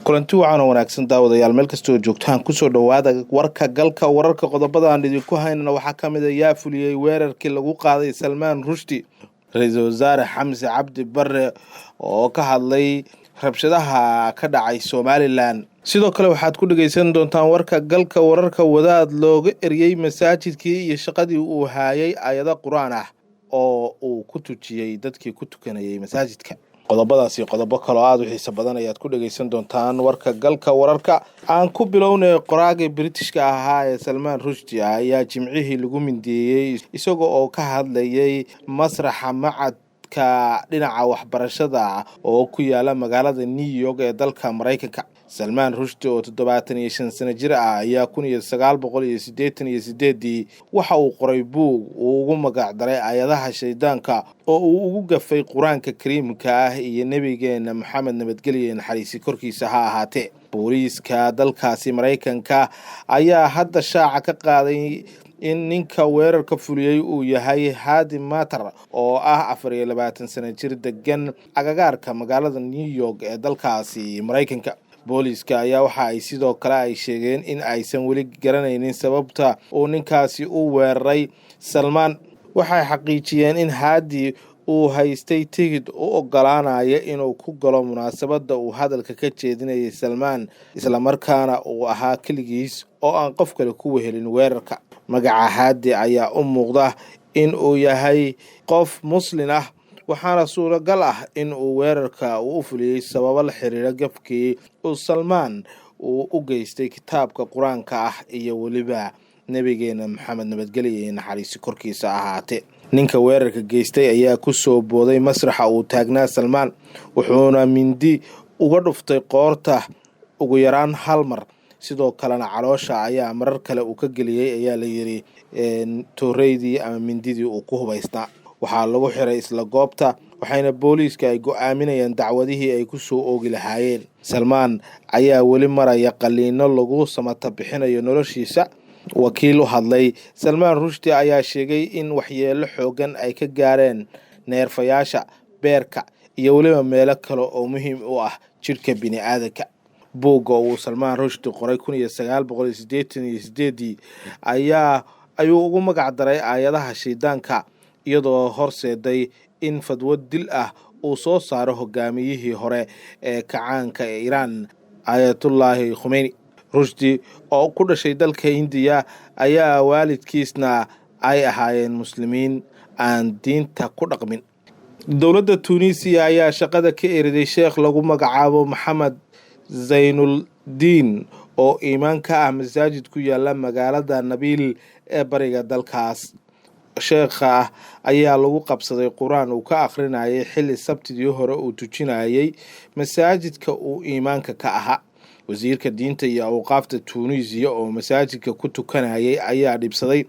kulanti wacan oo wanaagsan daawadayaal meel kastoo joogtaan kusoo dhawaada warka galka wararka qodobada aan idinku haynana waxaa ka mid ah yaa fuliyey weerarkii lagu qaaday Salmaan Rushdie ra-iisul wasaare Xamse Cabdi Barre oo ka hadlay rabshadaha ka dhacay Somaliland. sidoo kale waxaad ku dhageysan doontaan warka galka wararka wadaad looga eriyay masaajidkii iyo shaqadii uu hayay ayada quraan ah oo uu ku tujiyay dadkii ku tukanayay masaajidka. qodobadaas iyo qodobo kale oo aad u xiiso badan ayaad ku dhageysan doontaan warka galka wararka. aan ku bilownay qoraaga Britishka ahaa ee Salmaan Rushdie ayaa jimcihii lagu mindeeyay isagoo oo ka hadlayay masraxa macadka dhinaca waxbarashada oo ku yaala magaalada New York ee dalka Mareykanka. Salmaan Rushdie oo 75 sano jir ah ayaa 1988 waxa uu qoray buug uu ugu magac daray aayadaha shaydaanka oo uu ugu gafay quraanka kariimka ah iyo nabigeena Maxamed nabadgelyo naxariisi korkiisa ha ahaatee. booliiska dalkaasi Mareykanka ayaa hadda shaaca ka qaaday in ninka weerarka fuliyay uu yahay Hadi Matar oo ah 24 sano jir degan agagaarka magaalada New York ee dalkaasi Mareykanka. booliiska ayaa waxa ay sidoo kale ay sheegeen in aysan weli garanaynin sababta uu ninkaasi u weeraray Salmaan. waxay xaqiijiyeen in Hadi uu haystay tigidh u ogolaanaya inuu ku galo munaasabada uu hadalka ka jeedinayay Salmaan isla markaana uu ahaa kaligiis oo aan qof kale ku wehelin weerarka. magaca Hadi ayaa u muuqda in uu yahay qof Muslim ah waxaana suuragal ah in uu weerarka u fuliyay sababo la xiriira gafkii uu Salmaan uu u geystay kitaabka quraanka ah iyo waliba nabigeena Maxamed nabadgelyo naxariisi korkiisa ahaatee. ninka weerarka geystay ayaa ku soo booday masraxa uu taagnaa Salmaan wuxuuna mindi uga dhuftay qoorta ugu yaraan hal mar sidoo kalena caloosha ayaa marar kale uu ka geliyay ayaa la yiri tooreydii ama mindidii uu ku hubaysnaa. waxaa lagu xiray isla goobta waxayna booliiska ay go'aaminayaan dacwadihii ay ku soo oogi lahaayeen. Salmaan ayaa weli maraya qaliino lagu samata bixinayo noloshiisa. wakiil u hadlay Salmaan Rushdie ayaa sheegay in waxyeelo xoogan ay ka gaareen neerfayaasha beerka iyo waliba meelo kale oo muhiim u ah jirka bini'aadamka. buugga uu Salmaan Rushdie qoray 1988 ayuu ugu magac daray aayadaha shaydaanka iyadoo horseeday in fadwo dil ah uu soo saaro hogaamiyihii hore ee kacaanka ee Iran Ayatollah Khomeini. Rushdie oo ku dhashay dalka Hindiya ayaa waalidkiisna ay ahaayeen muslimiin aan diinta ku dhaqmin. dowladda Tunisia ayaa shaqada ka eriday sheekh lagu magacaabo Mohammed Zainuddin oo iimaan ka ah masaajid ku yaala magaalada Nabil ee bariga dalkaas. sheekha ayaa lagu qabsaday quraan uu ka akhrinayay xilli sabtidii hore uu tujinayay masaajidka uu iimaanka ka ahaa. wasiirka diinta iyo awqaafta Tunisia oo masaajidka ku tukanayay ayaa dhibsaday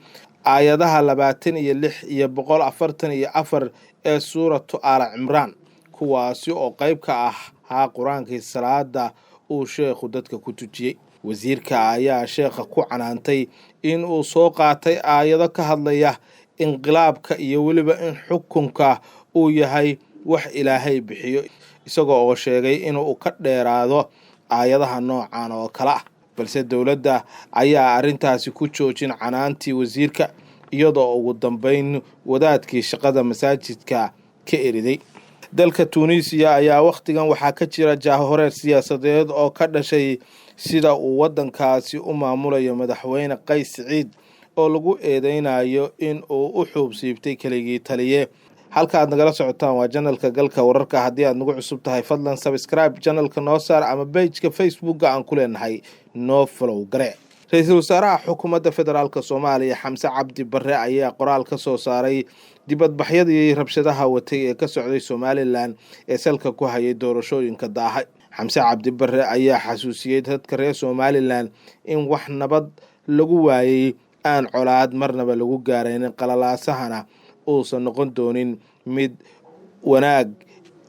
aayadaha 26 iyo 144 ee suuratu Al-Imran kuwaasi oo qayb ka ah quraankii salaada uu sheekhu dadka ku tujiyay. wasiirka ayaa sheekha ku canaantay in uu soo qaatay aayado ka hadlaya inqilaabka iyo waliba in xukunka uu yahay wax Ilaahay bixiyo isagoo oo sheegay inuu ka dheeraado aayadaha noocan oo kala ah. balse dowladda ayaa arintaasi ku joojin canaantii wasiirka iyadoo ugu dambeyn wadaadkii shaqada masaajidka ka eriday. dalka Tunisia ayaa waqtigan waxaa ka jira jahwareer siyaasadeed oo ka dhashay sida uu wadankaasi u maamulayo madaxweyne Qays Saciid oo lagu eedeynayo in uu u xuubsiibtay kaligii taliye. halka aad nagala socotaan waa channelka galka wararka. haddii aad nagu cusub tahay fadlan subscribe channelka noo saar ama page-ka Facebook-ga aan ku leenahay noo follow gare. ra-iisul wasaaraha xukuumadda federaalka Soomaaliya Xamse Cabdi Barre ayaa qoraal ka soo saaray dibadbaxyadii rabshadaha watay ee ka socday Somaliland ee salka ku hayay doorashooyinka daahay. Xamse Cabdi Barre ayaa xasuusiyay dadka reer Somaliland in wax nabad lagu waayay aan colaad marnaba lagu gaareen qalalaasahana uusan noqon doonin mid wanaag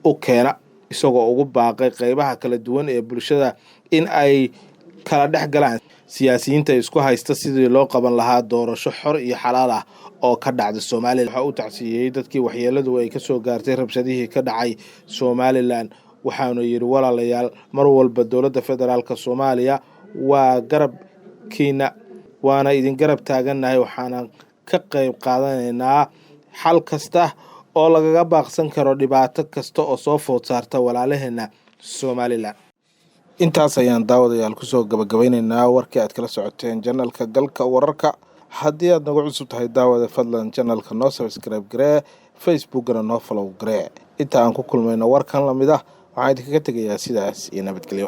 u keena isagoo ugu baaqay qaybaha kala duwan ee bulshada in ay kala dhex galaan siyaasiyiinta isku haysta sidii loo qaban lahaa doorasho xor iyo xalaal ah oo ka dhacda Soomaaliland. waxa uu tacsiiyay dadkii waxyeeladu ay ka soo gaartay rabshadihii ka dhacay Somaliland waxaanu yidhi walaalayaal mar walba dowladda federaalk soomaaliya waa garabkiina waana idin garab taagannahay waxaana ka qayb qaadanaynaa xal kasta oo lagaga baaqsan karo dhibaato kasta oo soo food saarta walaalaheena Somaliland. Intaas ayaan daawadayaal kusoo gabagabaynaynaa warkii aad kala socoteen janalka galka wararka. haddii aad nagu cusub tahay daawada fadlan janalka noo subscribe garee, facebookana noo follow garee. inta aan ku kulmayno warkan lamid ah waxaan idinkaga tegayaa sidaas iyo nabadgelyo.